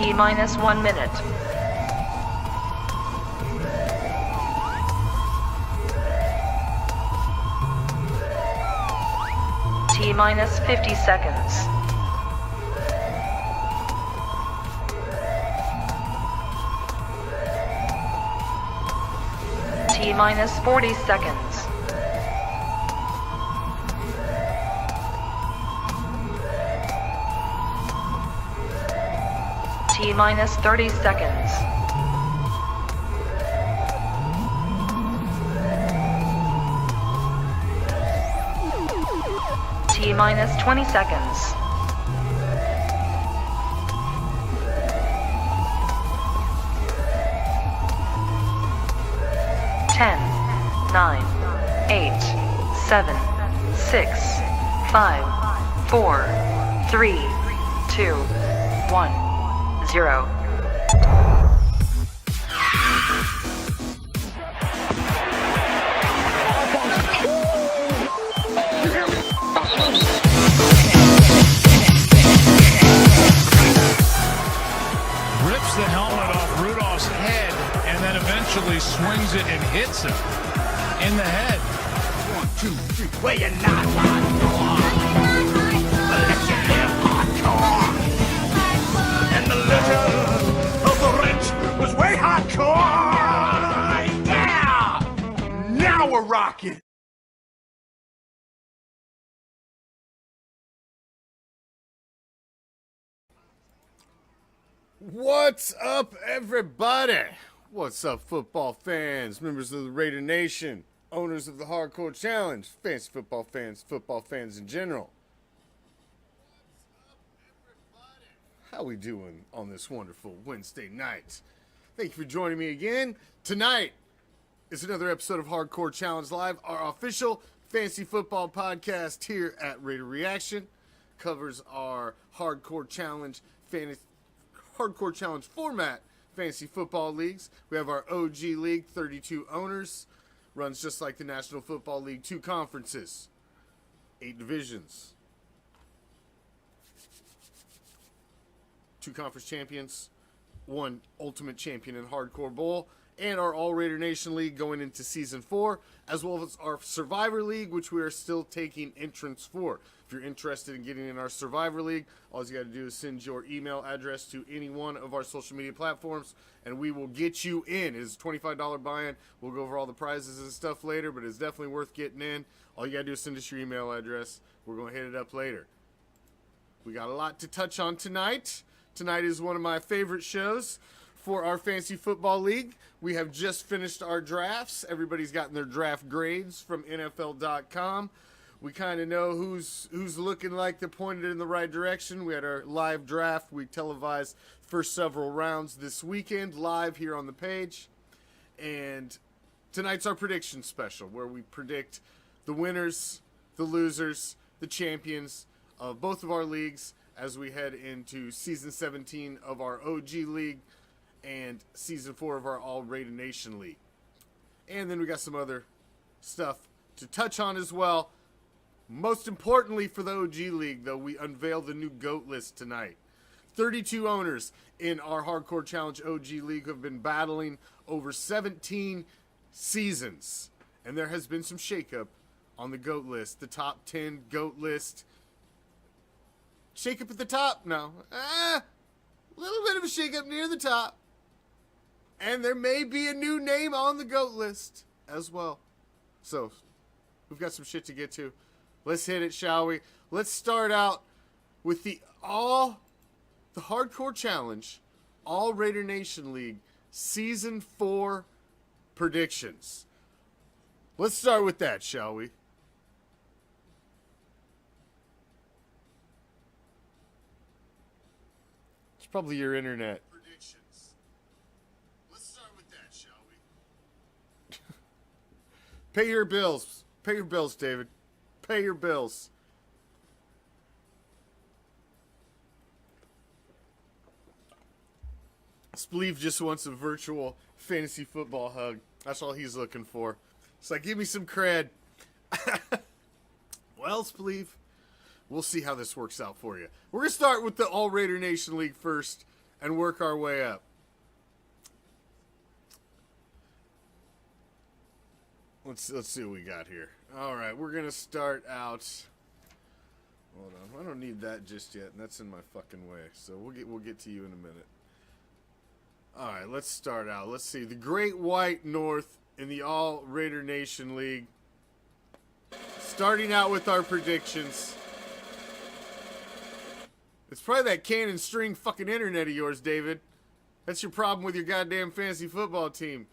T-minus 1 minute. T-minus 50 seconds. T-minus 40 seconds. T-minus 30 seconds. T-minus 20 seconds. Ten, 9, 8, 7, 6, 5, 4, 3, 2, 1, 0. Rips the helmet off Rudolph's head and then eventually swings it and hits him in the head. 1, 2, 3, where you not hardcore? Let you live hardcore. And the legend of the rich was way hardcore. Yeah! Now we're rocking. What's up, everybody? What's up, football fans, members of the Raider Nation, owners of the Hardcore Challenge, fantasy football fans in general? How we doing on this wonderful Wednesday night? Thank you for joining me again. Tonight is another episode of Hardcore Challenge Live, our official fantasy football podcast here at Raider Reaction. Covers our Hardcore Challenge format fantasy football leagues. We have our OG league, 32 owners, runs just like the National Football League, 2 conferences, 8 divisions, 2 conference champions, 1 ultimate champion in Hardcore Bowl, and our All Raider Nation League going into Season 4, as well as our Survivor League, which we are still taking entrants for. If you're interested in getting in our Survivor League, all you got to do is send your email address to any one of our social media platforms, and we will get you in. It is a $25 buy-in. We'll go over all the prizes and stuff later, but it's definitely worth getting in. All you got to do is send us your email address. We're going to hit it up later. We got a lot to touch on tonight. Tonight is one of my favorite shows for our Fantasy Football League. We have just finished our drafts. Everybody's gotten their draft grades from NFL.com. We kind of know who's looking like they're pointed in the right direction. We had our live draft. We televised first several rounds this weekend live here on the page. And tonight's our prediction special, where we predict the winners, the losers, the champions of both of our leagues as we head into Season 17 of our OG League and Season 4 of our All Raider Nation League. And then we got some other stuff to touch on as well. Most importantly for the OG League, though, we unveil the new GOAT list tonight. 32 owners in our Hardcore Challenge OG League have been battling over 17 seasons. And there has been some shakeup on the GOAT list, the top 10 GOAT list. Shakeup at the top? No. A little bit of a shakeup near the top. And there may be a new name on the GOAT list as well. So, we've got some shit to get to. Let's hit it, shall we? Let's start out with the Hardcore Challenge All Raider Nation League Season 4 predictions. Let's start with that, shall we? It's probably your internet. Predictions. Let's start with that, shall we? Pay your bills. Pay your bills, David. Pay your bills. Spleeve just wants a virtual fantasy football hug. That's all he's looking for. It's like, give me some cred. Well, Spleeve, we'll see how this works out for you. We're going to start with the All Raider Nation League first, and work our way up. Let's see what we got here. All right, we're gonna start out. Hold on, I don't need that just yet, and that's in my fucking way. So we'll get to you in a minute. All right, let's start out. Let's see the Great White North in the All Raider Nation League. Starting out with our predictions. It's probably that cannon string fucking internet of yours, David. That's your problem with your goddamn fantasy football team.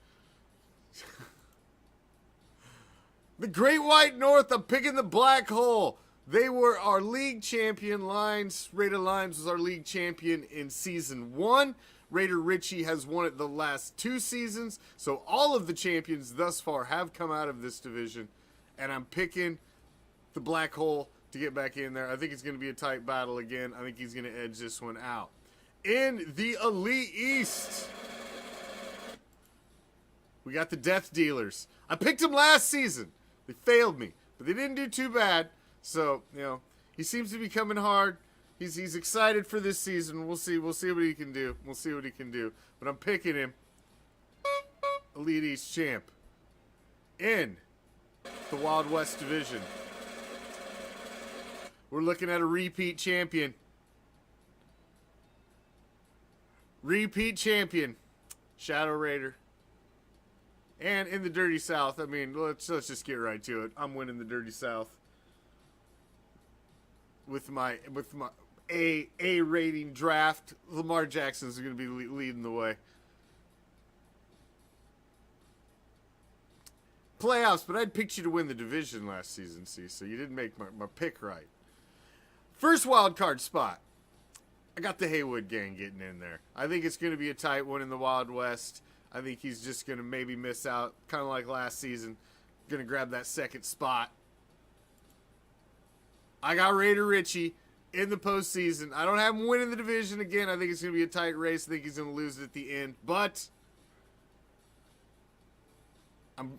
The Great White North, I'm picking the Black Hole. They were our league champion. Raider Lions was our league champion in season 1. Raider Richie has won it the last 2 seasons. So all of the champions thus far have come out of this division. And I'm picking the Black Hole to get back in there. I think it's going to be a tight battle again. I think he's going to edge this one out. In the Elite East, we got the Death Dealers. I picked them last season. They failed me, but they didn't do too bad. So, you know, he seems to be coming hard. He's excited for this season. We'll see what he can do. We'll see what he can do. But I'm picking him Elite East champ in the Wild West division. We're looking at a repeat champion. Repeat champion, Shadow Raider. And in the Dirty South, I mean, let's just get right to it. I'm winning the Dirty South with my A rating draft. Lamar Jackson's going to be leading the way. Playoffs, but I'd picked you to win the division last season, see, so you didn't make my pick right. First wild card spot. I got the Haywood gang getting in there. I think it's going to be a tight one in the Wild West. I think he's just going to maybe miss out, kind of like last season. Going to grab that second spot. I got Raider Richie in the postseason. I don't have him winning the division again. I think it's going to be a tight race. I think he's going to lose it at the end. But I'm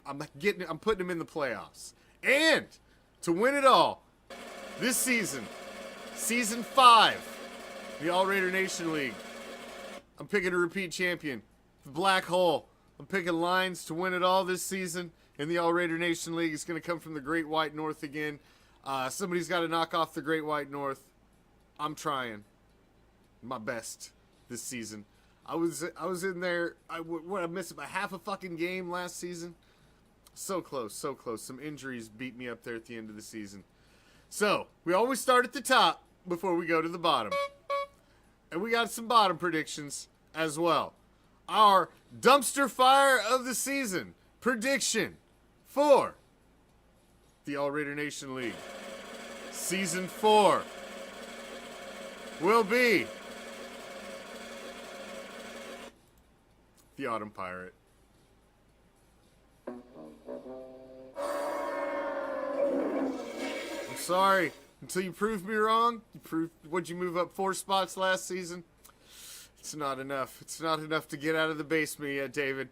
putting him in the playoffs. And to win it all, this season, season 5, the All Raider Nation League, I'm picking a repeat champion. The Black Hole. I'm picking Lions to win it all this season in the All Raider Nation League. It's going to come from the Great White North again. Somebody's got to knock off the Great White North. I'm trying my best this season. I was in there. I missed about half a fucking game last season. So close, so close. Some injuries beat me up there at the end of the season. So we always start at the top before we go to the bottom, and we got some bottom predictions as well. Our dumpster fire of the season prediction for the All Raider Nation League season 4 will be the Autumn Pirate. I'm sorry. Until you prove me wrong, would you move up 4 spots last season? It's not enough. It's not enough to get out of the basement yet, David.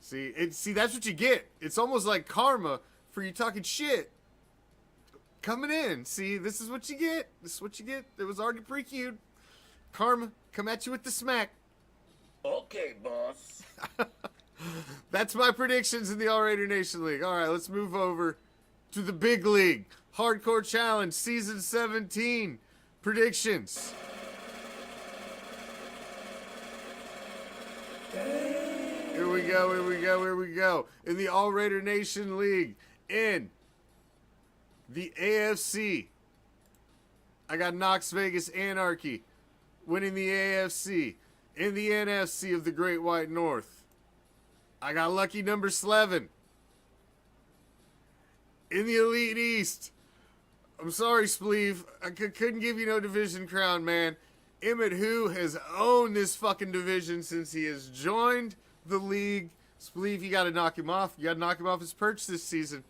See, that's what you get. It's almost like karma for you talking shit. Coming in. See, this is what you get. This is what you get. It was already pre-queued. Karma, come at you with the smack. Okay, boss. That's my predictions in the All Raider Nation League. All right, let's move over to the big league. Hardcore Challenge Season 17 predictions. Here we go. In the All Raider Nation League, in the AFC, I got Knox Vegas Anarchy winning the AFC. In the NFC of the Great White North, I got Lucky Number 11. In the Elite East, I'm sorry, Spleeve. I couldn't give you no division crown, man. Emmett Who has owned this fucking division since he has joined the league. Spleeve, you got to knock him off. You got to knock him off his perch this season.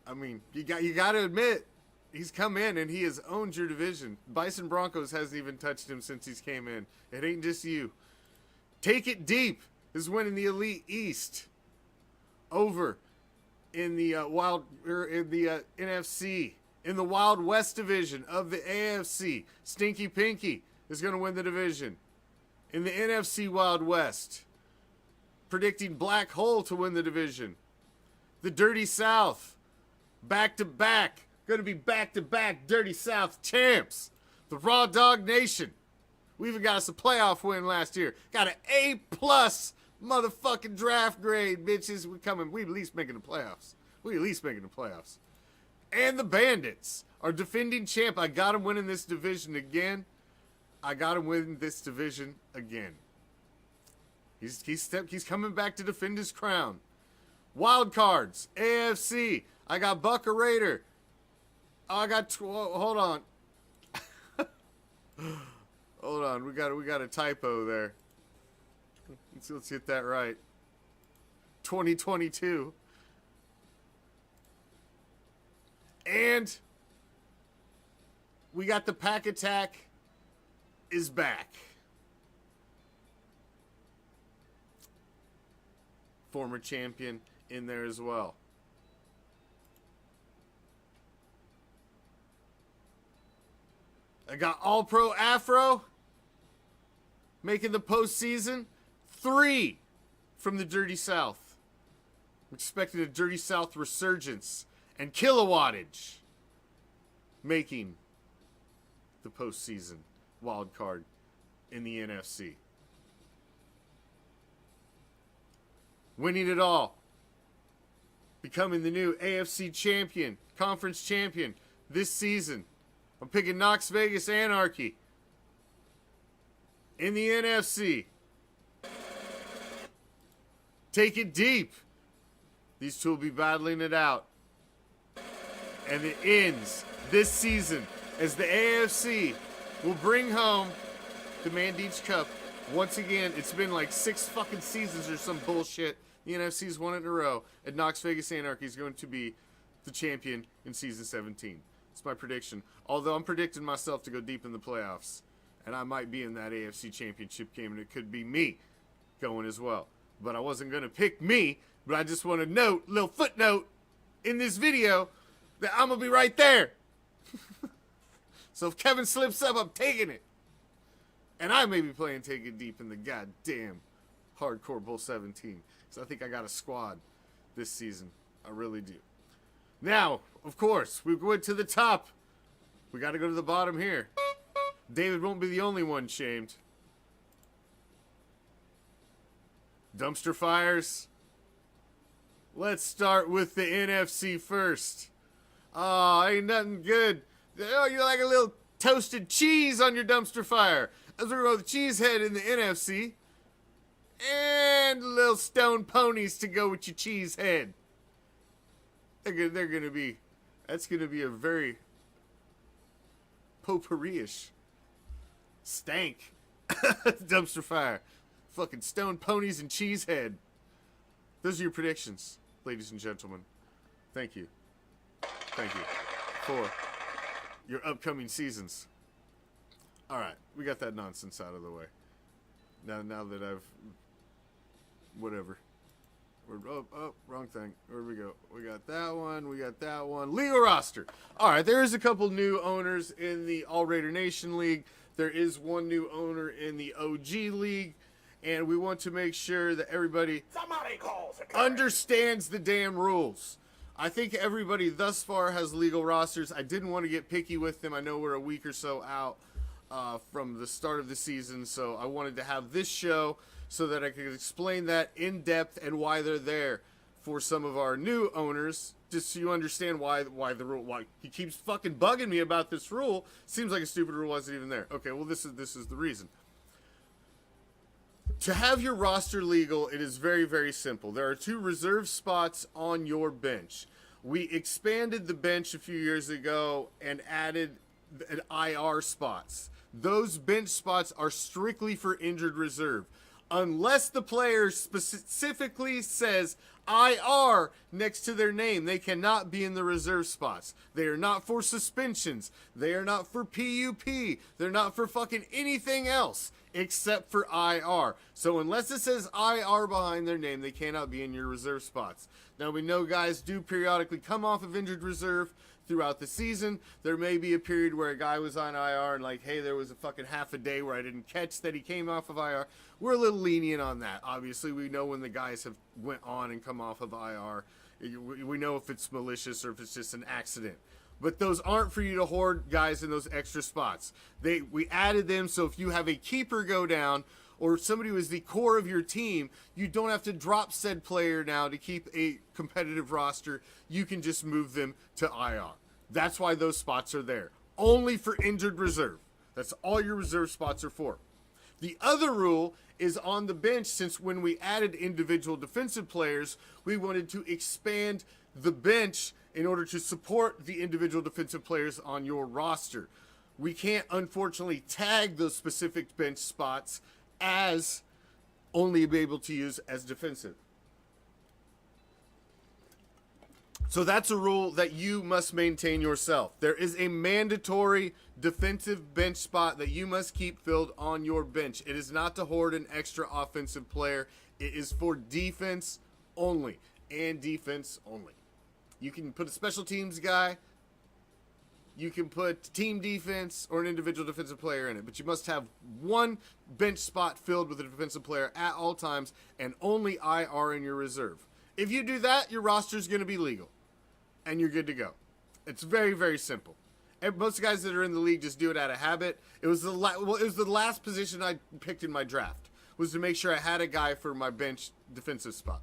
I mean, you got to admit, he's come in and he has owned your division. Bison Broncos hasn't even touched him since he's came in. It ain't just you. Take It Deep is winning the Elite East over in the NFC. In the Wild West division of the AFC, Stinky Pinky is going to win the division. In the NFC Wild West, predicting Black Hole to win the division. The Dirty South, back-to-back, going to be back-to-back Dirty South champs. The Raw Dog Nation. We even got us a playoff win last year. Got an A+ motherfucking draft grade, bitches. We at least making the playoffs. And the Bandits are defending champ. I got him winning this division again. He's coming back to defend his crown. Wild cards, AFC. I got Bucka Raider. Hold on. Hold on. We got a typo there. Let's get that right. 2022. And we got the Pack Attack is back. Former champion in there as well. I got All-Pro Afro making the postseason. 3 from the Dirty South. I'm expecting a Dirty South resurgence. And Kilowattage making the postseason wild card in the NFC. Winning it all. Becoming the new AFC champion, conference champion this season. I'm picking Knox Vegas Anarchy in the NFC. Take it deep. These two will be battling it out. And it ends this season as the AFC will bring home the Mandeach Cup. Once again, it's been like 6 fucking seasons or some bullshit. The NFC's won it in a row. And Knox Vegas Anarchy is going to be the champion in season 17. It's my prediction. Although I'm predicting myself to go deep in the playoffs. And I might be in that AFC championship game, and it could be me going as well. But I wasn't going to pick me. But I just want to note, little footnote in this video, that I'm going to be right there. So if Kevin slips up, I'm taking it. And I may be playing Take It Deep in the goddamn Hardcore Bowl 17. So I think I got a squad this season. I really do. Now, of course, we went to the top. We got to go to the bottom here. David won't be the only one shamed. Dumpster fires. Let's start with the NFC first. Oh, ain't nothing good. Oh, you're like a little toasted cheese on your dumpster fire. As we're going with the cheese head in the NFC. And little stone ponies to go with your cheese head. They're going to be, that's going to be a very potpourri-ish stank dumpster fire. Fucking stone ponies and cheese head. Those are your predictions, ladies and gentlemen. Thank you. Thank you for your upcoming seasons. All right, we got that nonsense out of the way. Now that I've whatever. Wrong thing. Where we go? We got that one. We got that one. Legal roster. All right, there is a couple new owners in the All Raider Nation League. There is one new owner in the OG League. And we want to make sure that everybody understands the damn rules. I think everybody thus far has legal rosters. I didn't want to get picky with them. I know we're a week or so out from the start of the season, so I wanted to have this show so that I could explain that in depth and why they're there for some of our new owners, just so you understand why the rule. Why he keeps fucking bugging me about this rule. Seems like a stupid rule wasn't even there. Okay, well this is the reason. To have your roster legal, it is very, very simple. There are 2 reserve spots on your bench. We expanded the bench a few years ago and added IR spots. Those bench spots are strictly for injured reserve. Unless the player specifically says IR next to their name, they cannot be in the reserve spots. They are not for suspensions. They are not for PUP. They're not for fucking anything else except for IR. So unless it says IR behind their name, they cannot be in your reserve spots. Now we know guys do periodically come off of injured reserve. throughout the season. There may be a period where a guy was on IR and like, hey, there was a fucking half a day where I didn't catch that he came off of IR. We're a little lenient on that. Obviously, we know when the guys have went on and come off of IR. We know if it's malicious or if it's just an accident. But those aren't for you to hoard guys in those extra spots. We added them so if you have a keeper go down or somebody who is the core of your team, you don't have to drop said player now to keep a competitive roster. You can just move them to IR. That's why those spots are there. Only for injured reserve. That's all your reserve spots are for. The other rule is on the bench. Since when we added individual defensive players, we wanted to expand the bench in order to support the individual defensive players on your roster. We can't, unfortunately, tag those specific bench spots as only be able to use as defensive. So that's a rule that you must maintain yourself. There is a mandatory defensive bench spot that you must keep filled on your bench. It is not to hoard an extra offensive player. It is for defense only and defense only. You can put a special teams guy, you can put team defense or an individual defensive player in it, but you must have one bench spot filled with a defensive player at all times and only IR in your reserve. If you do that, your roster is going to be legal and you're good to go. It's very, very simple. And most guys that are in the league just do it out of habit. It was the last position I picked in my draft, was to make sure I had a guy for my bench defensive spot.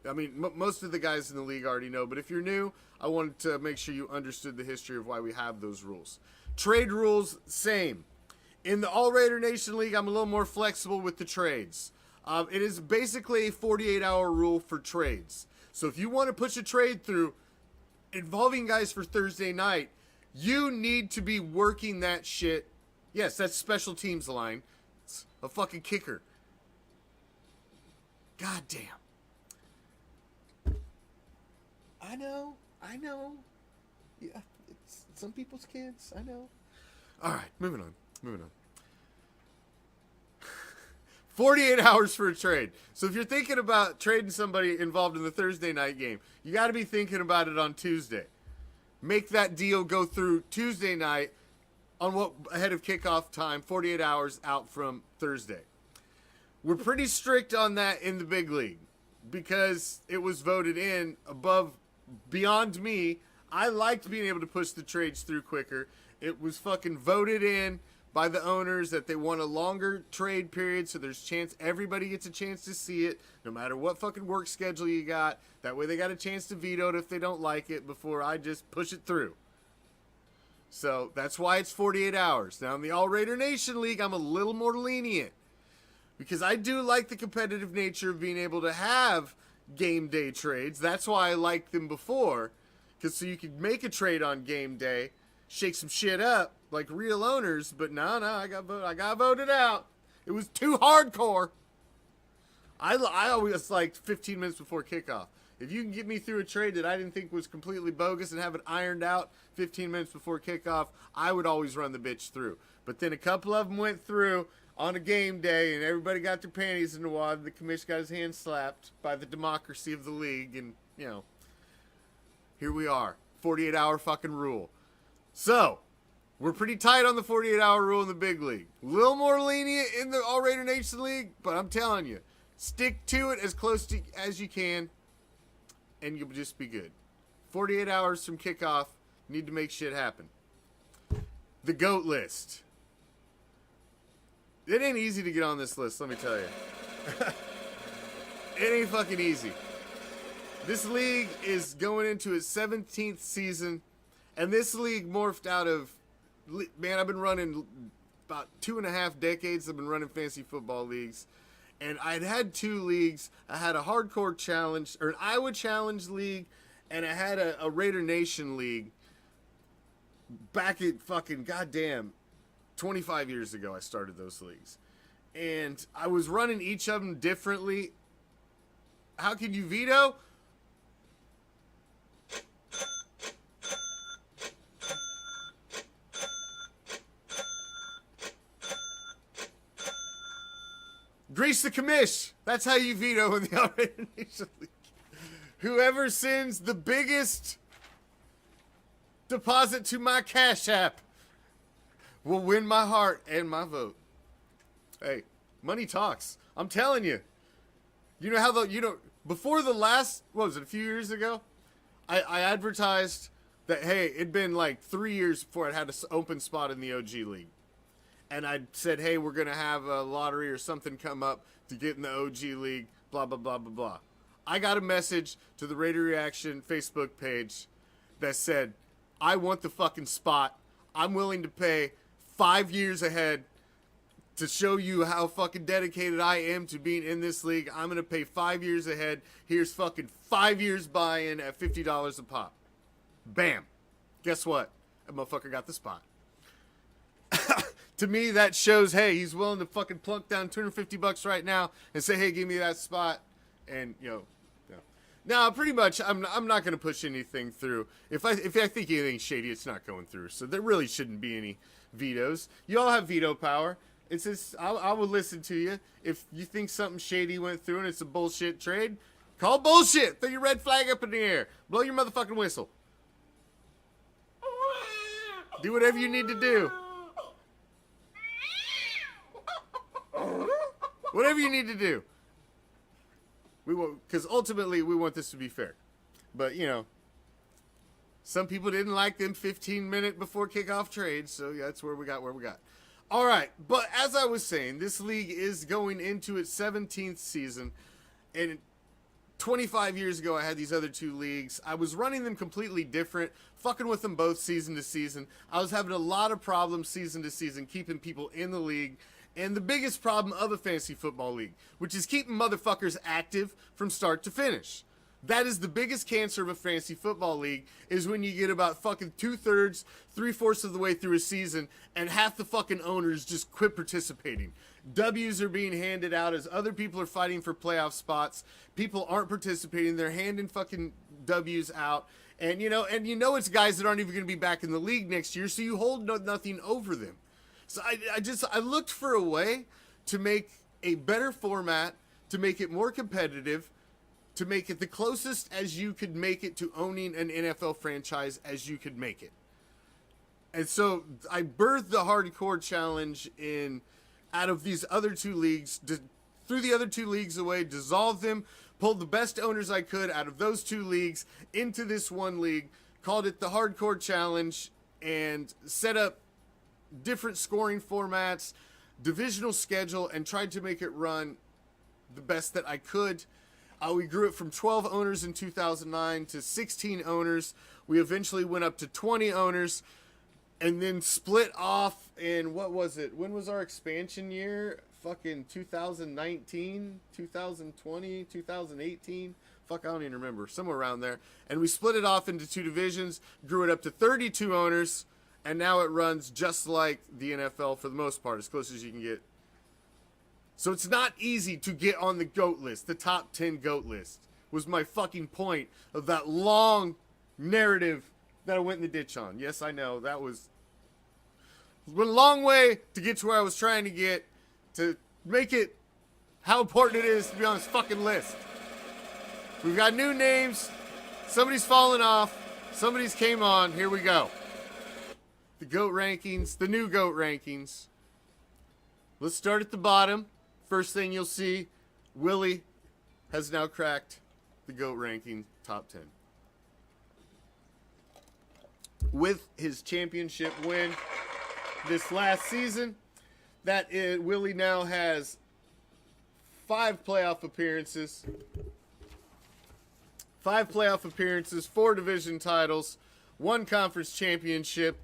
I mean, most of the guys in the league already know, but if you're new, I wanted to make sure you understood the history of why we have those rules. Trade rules, same. In the All Raider Nation League, I'm a little more flexible with the trades. It is basically a 48-hour rule for trades. So if you want to push a trade through involving guys for Thursday night, you need to be working that shit. Yes, that's special teams line. It's a fucking kicker. God damn. I know. Yeah, it's some people's kids. I know. All right, moving on. 48 hours for a trade. So if you're thinking about trading somebody involved in the Thursday night game, you got to be thinking about it on Tuesday. Make that deal go through Tuesday night on what ahead of kickoff time, 48 hours out from Thursday. We're pretty strict on that in the big league because it was voted in beyond me. I liked being able to push the trades through quicker. It was fucking voted in by the owners that they want a longer trade period, so everybody gets a chance to see it, no matter what fucking work schedule you got. That way they got a chance to veto it if they don't like it before I just push it through. So that's why it's 48 hours. Now in the All Raider Nation League, I'm a little more lenient because I do like the competitive nature of being able to have game day trades. That's why I liked them before, because so you could make a trade on game day, shake some shit up like real owners. But no, I got voted out. It was too hardcore. I always liked 15 minutes before kickoff. If you can get me through a trade that I didn't think was completely bogus and have it ironed out 15 minutes before kickoff, I would always run the bitch through. But then a couple of them went through on a game day, and everybody got their panties in the wad. The commish got his hand slapped by the democracy of the league, and, here we are. 48-hour fucking rule. So, we're pretty tight on the 48-hour rule in the big league. A little more lenient in the All Raider Nation League, but I'm telling you, stick to it as close to as you can, and you'll just be good. 48 hours from kickoff, need to make shit happen. The GOAT list. It ain't easy to get on this list, let me tell you. It ain't fucking easy. This league is going into its 17th season, and this league morphed out of, man, I've been running about 2.5 decades. I've been running fantasy football leagues, and I'd had 2 leagues. I had a hardcore challenge, or an Iowa challenge league, and I had a Raider Nation league back at fucking goddamn 25 years ago. I started those leagues, and I was running each of them differently. How can you veto? Grease the commish. That's how you veto in the All Raider Nation League. Whoever sends the biggest deposit to my Cash App will win my heart and my vote. Hey, money talks. I'm telling you. You know how before the last, what was it, a few years ago? I advertised that, hey, it'd been like 3 years before I had an open spot in the OG League. And I said, hey, we're going to have a lottery or something come up to get in the OG League, blah, blah, blah, blah, blah. I got a message to the Raider Reaction Facebook page that said, I want the fucking spot. I'm willing to pay 5 years ahead to show you how fucking dedicated I am to being in this league. I'm going to pay 5 years ahead. Here's fucking 5 years buy-in at $50 a pop. Bam. Guess what? That motherfucker got the spot. To me, that shows, hey, he's willing to fucking plunk down $250 right now and say, hey, give me that spot. And, Now, pretty much, I'm not going to push anything through. If I think anything's shady, it's not going through. So there really shouldn't be any vetoes. You all have veto power. It's just, I will listen to you. If you think something shady went through and it's a bullshit trade, call bullshit. Throw your red flag up in the air. Blow your motherfucking whistle. Do whatever you need to do. Whatever you need to do. We will, because ultimately we want this to be fair. But, some people didn't like them 15-minute before kickoff trades, so that's where we got. All right, but as I was saying, this league is going into its 17th season, and 25 years ago I had these other two leagues. I was running them completely different, fucking with them both season to season. I was having a lot of problems season to season keeping people in the league, and the biggest problem of a fantasy football league, which is keeping motherfuckers active from start to finish. That is the biggest cancer of a fantasy football league, is when you get about fucking 2/3, 3/4 of the way through a season, and half the fucking owners just quit participating. W's are being handed out as other people are fighting for playoff spots. People aren't participating. They're handing fucking W's out. And it's guys that aren't even going to be back in the league next year, so you hold nothing over them. So I looked for a way to make a better format, to make it more competitive, to make it the closest as you could make it to owning an NFL franchise as you could make it. And so I birthed the hardcore challenge out of these other two leagues, threw the other two leagues away, dissolved them, pulled the best owners I could out of those two leagues into this one league, called it the hardcore challenge, and set up different scoring formats, divisional schedule, and tried to make it run the best that I could. We grew it from 12 owners in 2009 to 16 owners. We eventually went up to 20 owners and then split off in, what was it? When was our expansion year? Fucking 2019, 2020, 2018? Fuck, I don't even remember. Somewhere around there. And we split it off into two divisions, grew it up to 32 owners, and now it runs just like the NFL for the most part, as close as you can get. So it's not easy to get on the GOAT list. The top 10 GOAT list was my fucking point of that long narrative that I went in the ditch on. Yes, I know. That was a long way to get to where I was trying to get, to make it how important it is to be on this fucking list. We've got new names. Somebody's fallen off. Somebody's came on. Here we go. The GOAT rankings, the new GOAT rankings. Let's start at the bottom. First thing you'll see, Willie has now cracked the GOAT ranking top 10. With his championship win this last season, Willie now has 5 playoff appearances. 5 playoff appearances, 4 division titles, 1 conference championship,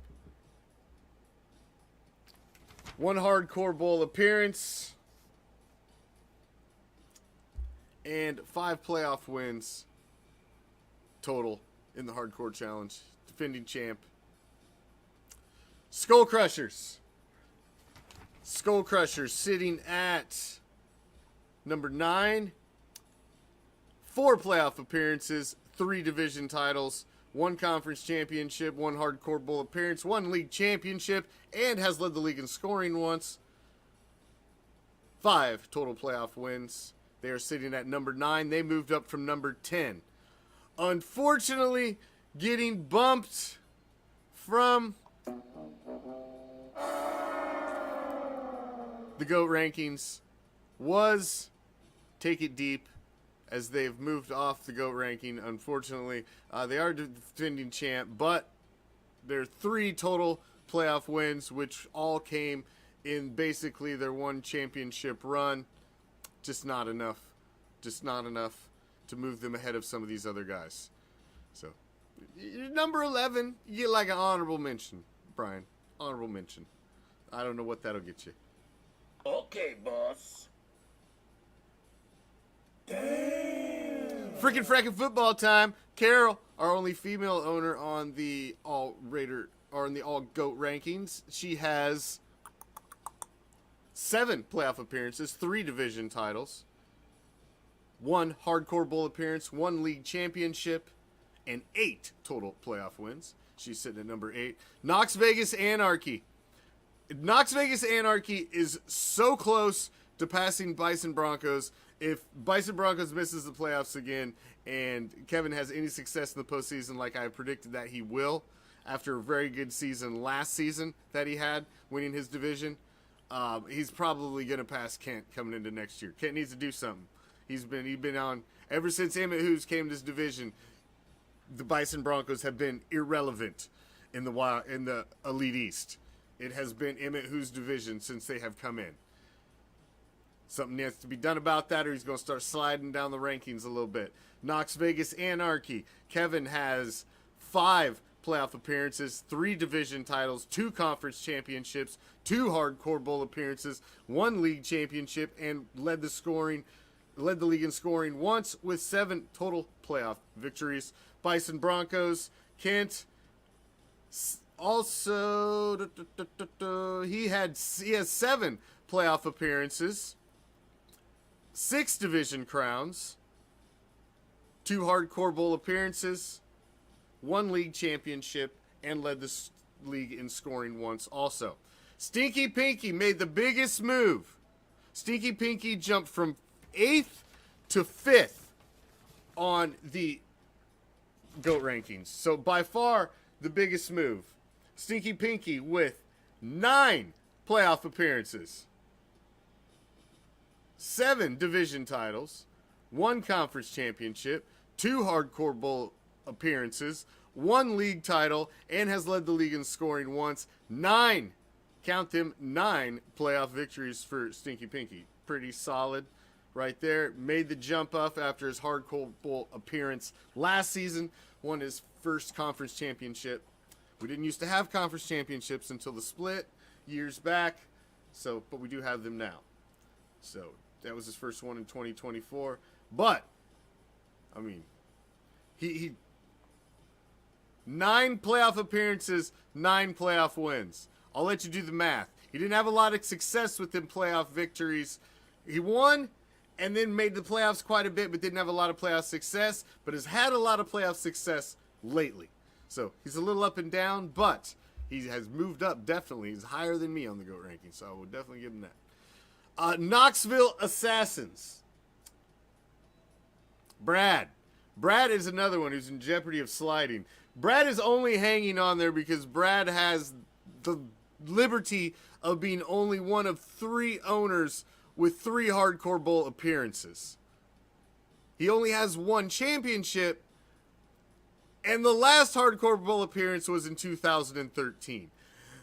1 hardcore bowl appearance, and 5 playoff wins total in the hardcore challenge. Defending champ. Skull Crushers. Skull Crushers sitting at number 9. 4 playoff appearances, 3 division titles, 1 conference championship, 1 hardcore bowl appearance, 1 league championship, and has led the league in scoring once. 5 total playoff wins. They are sitting at number 9. They moved up from number 10. Unfortunately, getting bumped from the GOAT rankings was Take It Deep, as they've moved off the GOAT ranking. Unfortunately, they are defending champ, but there are 3 total playoff wins, which all came in basically their one championship run. Just not enough. Just not enough to move them ahead of some of these other guys. So, number 11, you get like an honorable mention, Brian. Honorable mention. I don't know what that'll get you. Okay, boss. Freaking fracking football time. Carol, our only female owner on the all GOAT rankings, she has 7 playoff appearances, 3 division titles, 1 hardcore bowl appearance, 1 league championship, and 8 total playoff wins. She's sitting at number 8. Knox Vegas Anarchy. Knox Vegas Anarchy is so close to passing Bison Broncos. If Bison Broncos misses the playoffs again and Kevin has any success in the postseason like I predicted that he will, after a very good season last season that he had, winning his division, he's probably going to pass Kent coming into next year. Kent needs to do something. He's been on, ever since Emmett Hughes came to this division, the Bison Broncos have been irrelevant in the Elite East. It has been Emmett Hughes' division since they have come in. Something needs to be done about that, or he's going to start sliding down the rankings a little bit. Knox Vegas Anarchy. Kevin has 5 playoff appearances, 3 division titles, 2 conference championships, 2 hardcore bowl appearances, 1 league championship, and led the league in scoring once with 7 total playoff victories. Bison Broncos. Kent also he has 7 playoff appearances, 6 division crowns, 2 hardcore bowl appearances, 1 league championship, and led the league in scoring once also. Stinky Pinky made the biggest move. Stinky Pinky jumped from 8th to 5th on the GOAT rankings. So by far the biggest move. Stinky Pinky with 9 playoff appearances, 7 division titles, 1 conference championship, 2 hardcore bowl appearances, 1 league title, and has led the league in scoring once. 9, count them, 9 playoff victories for Stinky Pinky. Pretty solid right there. Made the jump up after his hardcore bowl appearance last season. Won his first conference championship. We didn't used to have conference championships until the split years back, but we do have them now. So that was his first one in 2024. But I mean, he 9 playoff appearances, 9 playoff wins. I'll let you do the math. He didn't have a lot of success with them playoff victories. He won and then made the playoffs quite a bit, but didn't have a lot of playoff success, but has had a lot of playoff success lately. So he's a little up and down, but he has moved up, definitely. He's higher than me on the GOAT ranking, so I would definitely give him that. Knoxville Assassins. Brad is another one who's in jeopardy of sliding. Brad is only hanging on there because Brad has the liberty of being only one of 3 owners with 3 hardcore bowl appearances. He only has 1 championship, and the last hardcore bowl appearance was in 2013.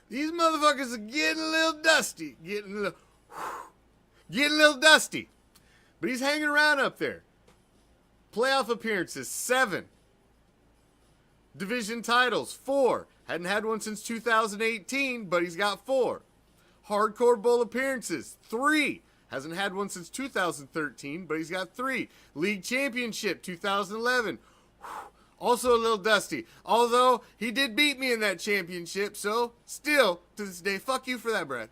These motherfuckers are getting a little dusty. Getting a little dusty. But he's hanging around up there. Playoff appearances, 7. Division titles, 4. Hadn't had one since 2018, but he's got 4. Hardcore bowl appearances, 3. Hasn't had one since 2013, but he's got 3. League championship, 2011. Also a little dusty. Although, he did beat me in that championship, so still, to this day, fuck you for that, Brad.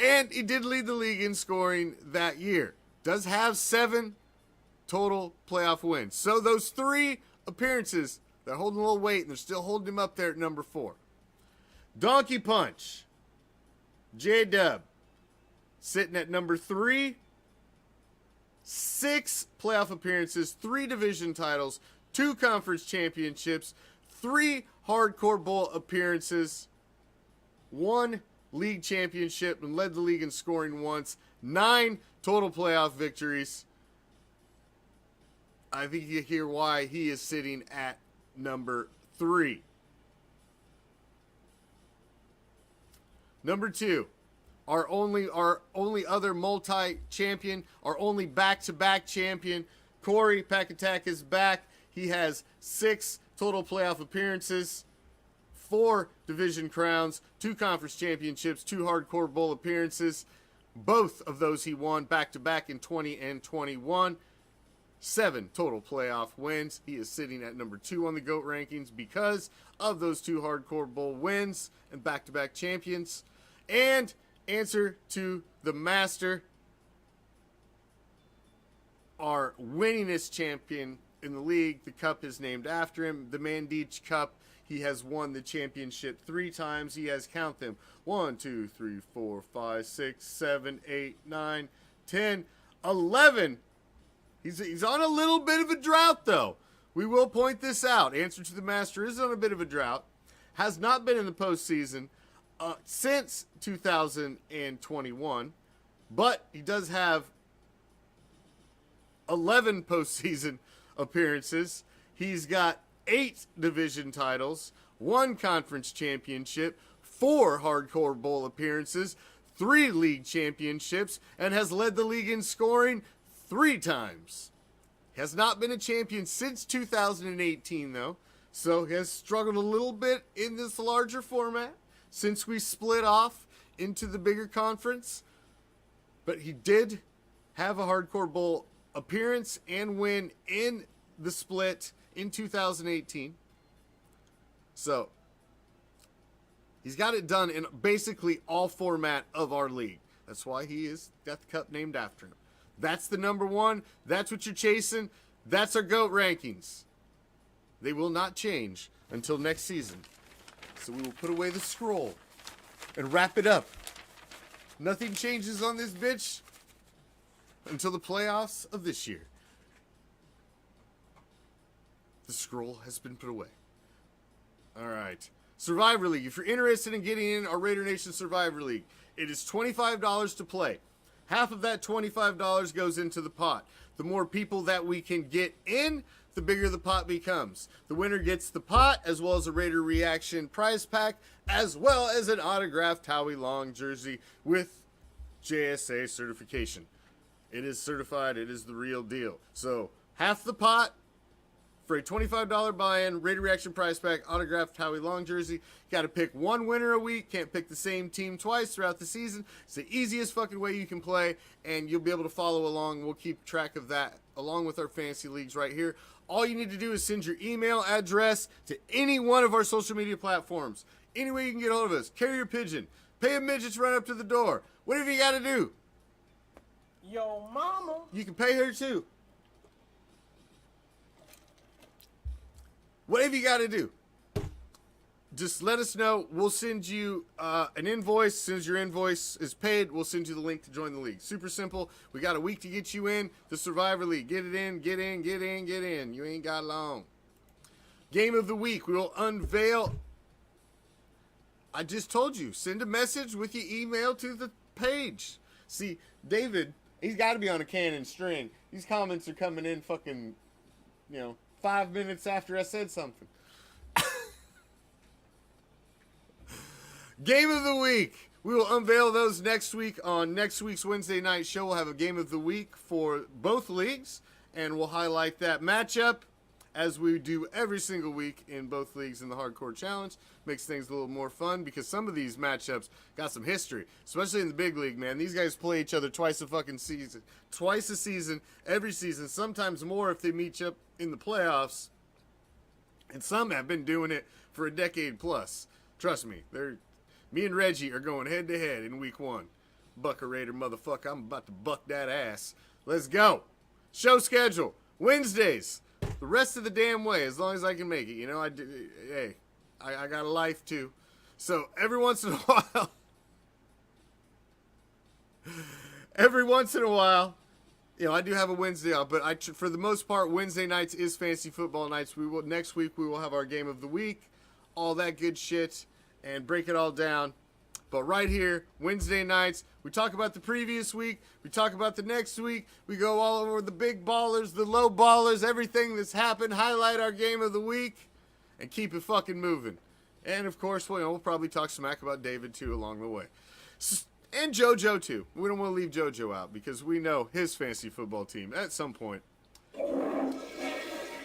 And he did lead the league in scoring that year. Does have 7 total playoff wins. So those 3 appearances, they're holding a little weight, and they're still holding him up there at number 4. Donkey Punch. J-Dub. Sitting at number 3. 6 playoff appearances, 3 division titles, 2 conference championships, 3 Hardcore Bowl appearances, 1 league championship, and led the league in scoring once, 9 total playoff victories. I think you hear why he is sitting at number 3. Number 2, our only other multi-champion, our only back-to-back champion, Corey Pack is back. He has 6 total playoff appearances, 4 division crowns, 2 conference championships, 2 Hardcore Bowl appearances. Both of those he won back-to-back in 20 and 21. 7 total playoff wins. He is sitting at number 2 on the GOAT rankings because of those 2 Hardcore Bowl wins and back-to-back champions. And answer to the master, our winningest champion in the league. The cup is named after him, the Mandich Cup. He has won the championship 3 times. He has, count them, 1, 2, 3, 4, 5, 6, 7, 8, 9, 10, 11. He's on a little bit of a drought, though. We will point this out. Answer to the Master is on a bit of a drought. Has not been in the postseason since 2021. But he does have 11 postseason appearances. He's got 8 division titles, 1 conference championship, 4 Hardcore Bowl appearances, 3 league championships, and has led the league in scoring 3 times. Has not been a champion since 2018, though, so he has struggled a little bit in this larger format since we split off into the bigger conference. But he did have a Hardcore Bowl appearance and win in the split in 2018. So he's got it done in basically all format of our league. That's why he is got the cup named after him. That's the number 1. That's what you're chasing. That's our GOAT rankings. They will not change until next season. So we will put away the scroll and wrap it up. Nothing changes on this bitch until the playoffs of this year. The scroll has been put away. All right. Survivor League. If you're interested in getting in our Raider Nation Survivor League, it is $25 to play. Half of that $25 goes into the pot. The more people that we can get in, the bigger the pot becomes. The winner gets the pot, as well as a Raider Reaction prize pack, as well as an autographed Howie Long jersey with JSA certification. It is certified. It is the real deal. So half the pot for a $25 buy-in, Raider Reaction prize pack, autographed Howie Long jersey. Got to pick one winner a week. Can't pick the same team twice throughout the season. It's the easiest fucking way you can play, and you'll be able to follow along. We'll keep track of that along with our fantasy leagues right here. All you need to do is send your email address to any one of our social media platforms. Any way you can get a hold of us. Carrier pigeon. Pay a midget to run up to the door. Whatever you got to do. Yo, mama. You can pay her too. Whatever you got to do. Just let us know. We'll send you an invoice. As soon as your invoice is paid, we'll send you the link to join the league. Super simple. We got a week to get you in the Survivor League. Get it in, get in, get in, get in. You ain't got long. Game of the week. We will unveil. I just told you. Send a message with your email to the page. See, David, he's got to be on a cannon string. These comments are coming in fucking, 5 minutes after I said something. Game of the week. We will unveil those next week on next week's Wednesday night show. We'll have a game of the week for both leagues, and we'll highlight that matchup as we do every single week in both leagues in the Hardcore Challenge. Makes things a little more fun because some of these matchups got some history, especially in the big league, man. These guys play each other twice a season, every season, sometimes more if they meet up in the playoffs. And some have been doing it for a decade plus. Trust me, me and Reggie are going head to head in week 1. Buck a Raider, motherfucker. I'm about to buck that ass. Let's go. Show schedule. Wednesdays. The rest of the damn way, as long as I can make it. I got a life too. So every once in a while, I do have a Wednesday off, but for the most part, Wednesday nights is fantasy football nights. Next week we will have our game of the week, all that good shit, and break it all down. But right here, Wednesday nights, we talk about the previous week, we talk about the next week, we go all over the big ballers, the low ballers, everything that's happened, highlight our game of the week, and keep it fucking moving. And of course, we'll probably talk smack about David too along the way. And JoJo too. We don't want to leave JoJo out because we know his fantasy football team at some point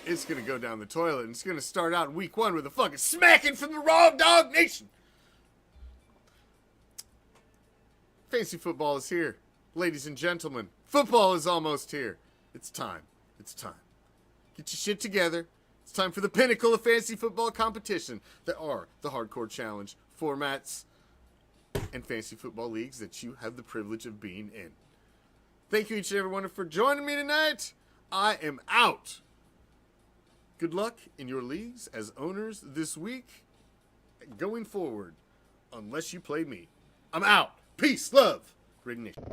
it's going to go down the toilet, and it's going to start out in week 1 with a fucking smacking from the Raw Dog Nation. Fantasy football is here. Ladies and gentlemen, football is almost here. It's time. It's time. Get your shit together. It's time for the pinnacle of fantasy football competition. There are the Hardcore Challenge formats and fantasy football leagues that you have the privilege of being in. Thank you each and every one for joining me tonight. I am out. Good luck in your leagues as owners this week. Going forward, unless you play me. I'm out. Peace, love, Ring Nation.